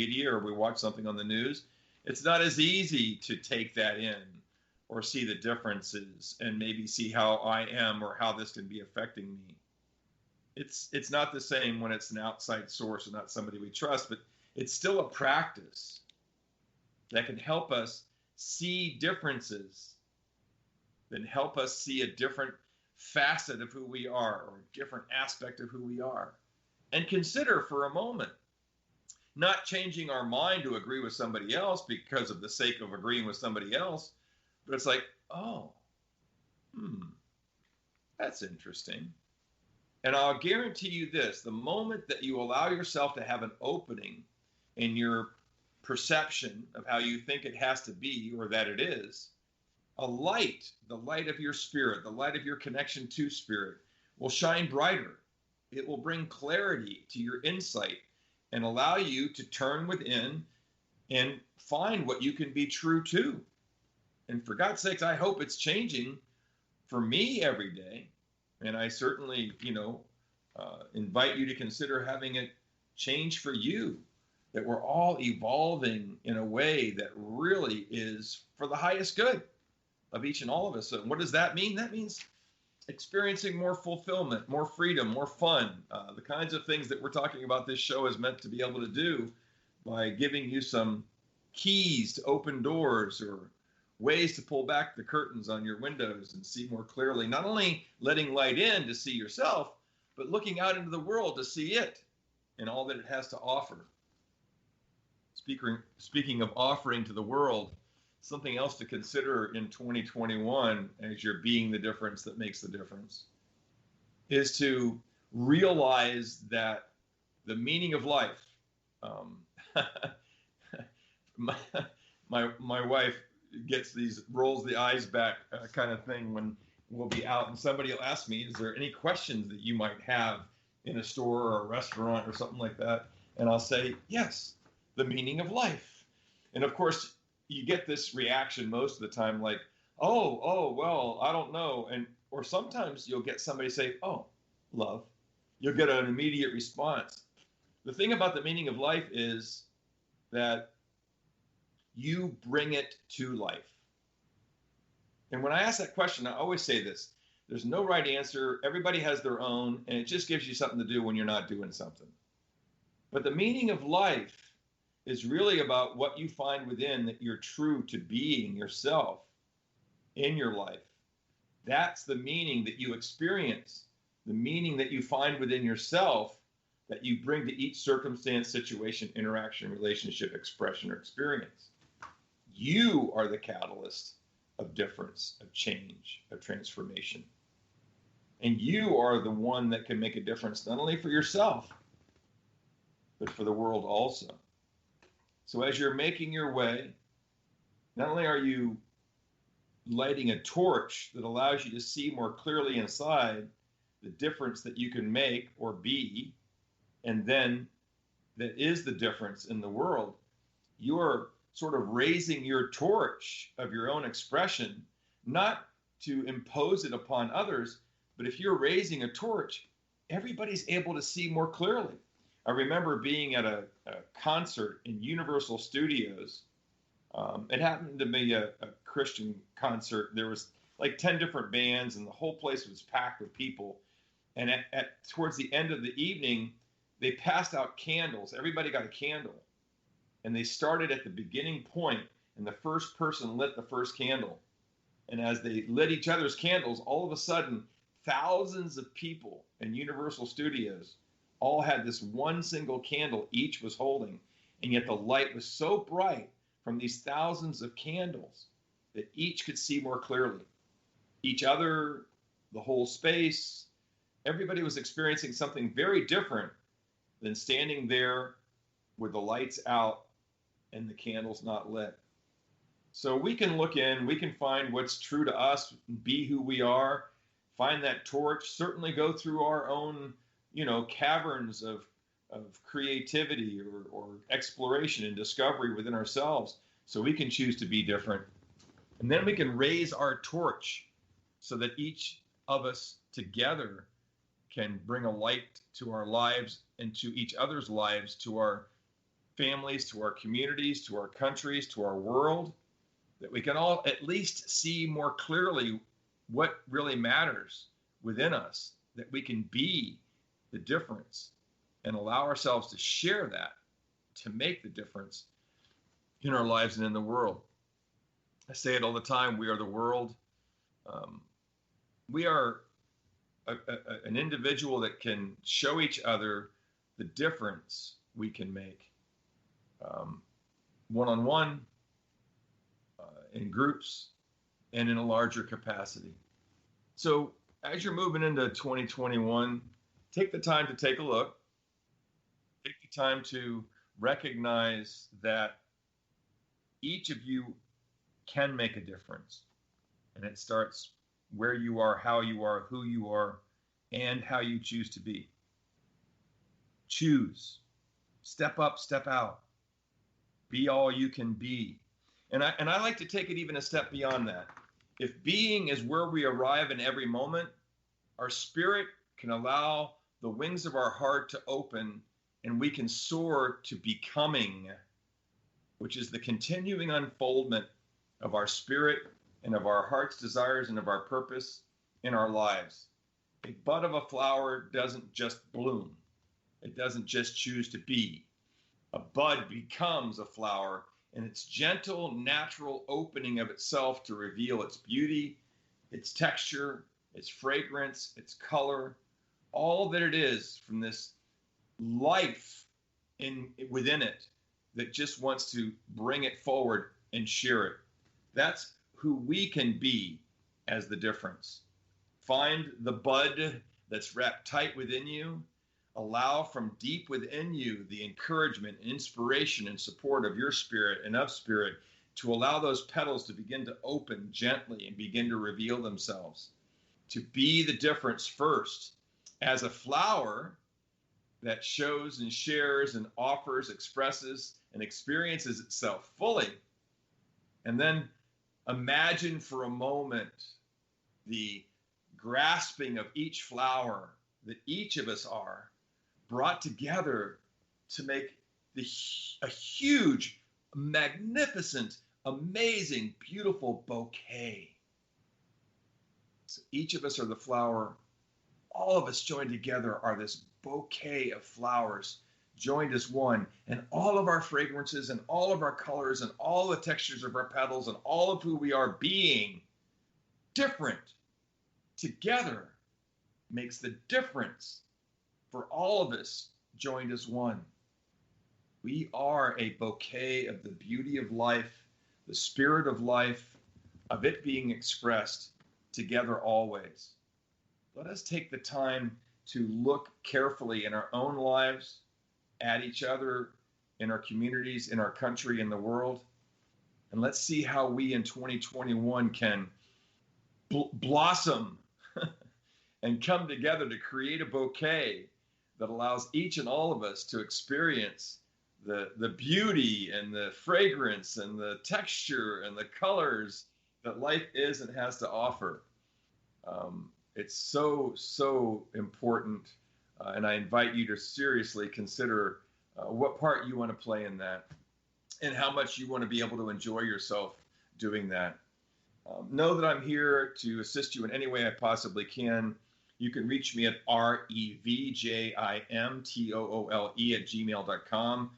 media or we watch something on the news, it's not as easy to take that in or see the differences and maybe see how I am or how this can be affecting me. It's not the same when it's an outside source and not somebody we trust, but it's still a practice that can help us see differences, that help us see a different facet of who we are or a different aspect of who we are. And consider for a moment, not changing our mind to agree with somebody else because of the sake of agreeing with somebody else, but it's like, oh, that's interesting. And I'll guarantee you this, the moment that you allow yourself to have an opening in your perception of how you think it has to be or that it is, a light, the light of your spirit, the light of your connection to spirit will shine brighter. It will bring clarity to your insight and allow you to turn within and find what you can be true to. And for God's sakes, I hope it's changing for me every day. And I certainly, invite you to consider having it change for you, that we're all evolving in a way that really is for the highest good of each and all of us. So what does that mean? That means experiencing more fulfillment, more freedom, more fun, the kinds of things that we're talking about this show is meant to be able to do by giving you some keys to open doors or ways to pull back the curtains on your windows and see more clearly, not only letting light in to see yourself, but looking out into the world to see it and all that it has to offer. Speaking of offering to the world, something else to consider in 2021 as you're being the difference that makes the difference is to realize that the meaning of life, my wife gets these rolls the eyes back kind of thing when we'll be out and somebody will ask me, is there any questions that you might have in a store or a restaurant or something like that? And I'll say, yes, the meaning of life. And of course, you get this reaction most of the time like, oh, well, I don't know. Or sometimes you'll get somebody say, oh, love. You'll get an immediate response. The thing about the meaning of life is that you bring it to life. And when I ask that question, I always say this, there's no right answer. Everybody has their own, and it just gives you something to do when you're not doing something. But the meaning of life is really about what you find within that you're true to being yourself in your life. That's the meaning that you experience, the meaning that you find within yourself that you bring to each circumstance, situation, interaction, relationship, expression, or experience. You are the catalyst of difference, of change, of transformation. And you are the one that can make a difference, not only for yourself, but for the world also. So as you're making your way, not only are you lighting a torch that allows you to see more clearly inside the difference that you can make or be, and then that is the difference in the world, you're sort of raising your torch of your own expression, not to impose it upon others, but if you're raising a torch, everybody's able to see more clearly. I remember being at a concert in Universal Studios. It happened to be a Christian concert. There was like 10 different bands and the whole place was packed with people. And towards the end of the evening, they passed out candles. Everybody got a candle. And they started at the beginning point, and the first person lit the first candle. And as they lit each other's candles, all of a sudden, thousands of people in Universal Studios all had this one single candle each was holding. And yet the light was so bright from these thousands of candles that each could see more clearly. Each other, the whole space, everybody was experiencing something very different than standing there with the lights out and the candles not lit. So we can look in, we can find what's true to us, be who we are, find that torch, certainly go through our own, caverns of creativity or exploration and discovery within ourselves so we can choose to be different. And then we can raise our torch so that each of us together can bring a light to our lives and to each other's lives, to our families, to our communities, to our countries, to our world, that we can all at least see more clearly what really matters within us, that we can be the difference and allow ourselves to share that, to make the difference in our lives and in the world. I say it all the time, we are the world. We are an individual that can show each other the difference we can make, one-on-one, in groups, and in a larger capacity. So as you're moving into 2021, take the time to take a look. Take the time to recognize that each of you can make a difference. And it starts where you are, how you are, who you are, and how you choose to be. Choose. Step up, step out. Be all you can be. And I like to take it even a step beyond that. If being is where we arrive in every moment, our spirit can allow the wings of our heart to open, and we can soar to becoming, which is the continuing unfoldment of our spirit and of our heart's desires and of our purpose in our lives. A bud of a flower doesn't just bloom. It doesn't just choose to be. A bud becomes a flower in its gentle, natural opening of itself to reveal its beauty, its texture, its fragrance, its color, all that it is from this life within it that just wants to bring it forward and share it. That's who we can be as the difference. Find the bud that's wrapped tight within you. Allow from deep within you the encouragement, inspiration, and support of your spirit and of spirit to allow those petals to begin to open gently and begin to reveal themselves. To be the difference first as a flower that shows and shares and offers, expresses, and experiences itself fully. And then imagine for a moment the grasping of each flower that each of us are, brought together to make a huge, magnificent, amazing, beautiful bouquet. So each of us are the flower. All of us joined together are this bouquet of flowers, joined as one. And all of our fragrances and all of our colors and all the textures of our petals and all of who we are being different together makes the difference for all of us joined as one. We are a bouquet of the beauty of life, the spirit of life, of it being expressed together always. Let us take the time to look carefully in our own lives, at each other, in our communities, in our country, in the world, and let's see how we in 2021 can blossom and come together to create a bouquet that allows each and all of us to experience the beauty and the fragrance and the texture and the colors that life is and has to offer. It's so important, and I invite you to seriously consider what part you want to play in that and how much you want to be able to enjoy yourself doing that. Know that I'm here to assist you in any way I possibly can. You can reach me at revjimtoole@gmail.com.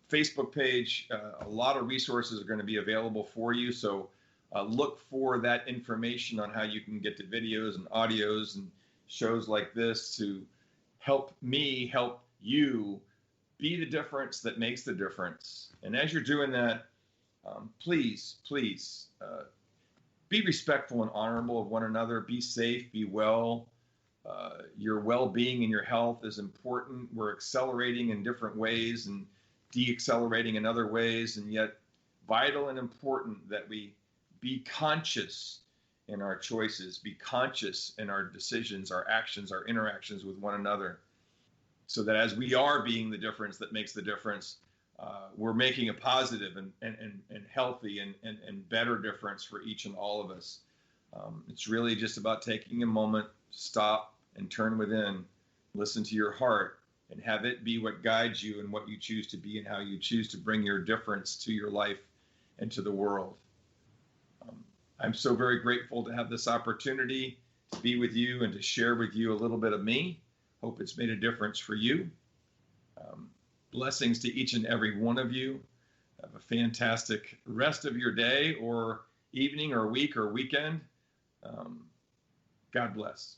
Facebook page, a lot of resources are going to be available for you. So look for that information on how you can get to videos and audios and shows like this to help me help you be the difference that makes the difference. And as you're doing that, please be respectful and honorable of one another. Be safe, be well. Your well-being and your health is important. We're accelerating in different ways and deaccelerating in other ways, and yet vital and important that we be conscious in our choices, be conscious in our decisions, our actions, our interactions with one another, so that as we are being the difference that makes the difference, we're making a positive and healthy and better difference for each and all of us. It's really just about taking a moment, stop and turn within, listen to your heart, and have it be what guides you and what you choose to be and how you choose to bring your difference to your life and to the world. I'm so very grateful to have this opportunity to be with you and to share with you a little bit of me. Hope it's made a difference for you. Blessings to each and every one of you. Have a fantastic rest of your day or evening or week or weekend. God bless.